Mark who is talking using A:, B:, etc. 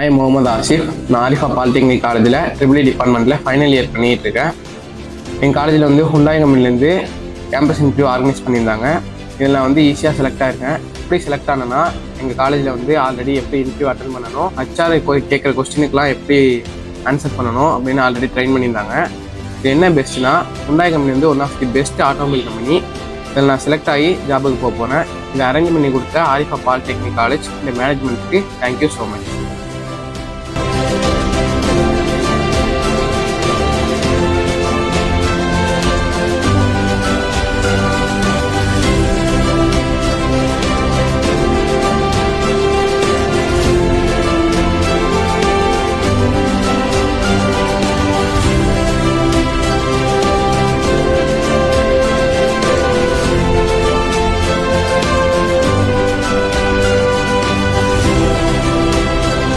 A: ஐ முகமது ஆசிஃப். நான் ஆரிஃபா பாலிடெக்னிக் காலேஜில் ட்ரிபிள் டிபார்ட்மெண்ட்டில் ஃபைனல் இயர் பண்ணிகிட்டு இருக்கேன். எங்கள் காலேஜில் வந்து ஹுண்டாய் கம்பெனிலேருந்து கேம்பஸ் இன்டர்வியூ ஆர்கனைஸ் பண்ணியிருந்தாங்க. இதில் நான் வந்து ஈஸியாக செலக்ட் ஆகிருக்கேன். எப்படி செலக்ட் ஆனேன்னா, எங்கள் காலேஜில் வந்து ஆல்ரெடி எப்படி இன்டர்வியூ அட்டன் பண்ணணும், ஹச்ஆர் கேட்குற கொஸ்டினுக்குலாம் எப்படி ஆன்சர் பண்ணணும் அப்படின்னு ஆல்ரெடி ட்ரெயின் பண்ணியிருந்தாங்க. இது என்ன பெஸ்ட்னா, ஹுண்டாய் கம்பெனி வந்து one of the best automobile company. இதில் நான் செலக்ட் ஆகி ஜாபுக்கு போக போகிறேன். இதை அரேஞ்ச் பண்ணி கொடுத்த ஆரிஃபா பாலிடெக்னிக் காலேஜ் இந்த மேனேஜ்மெண்ட்டுக்கு தேங்க்யூ ஸோ மச்.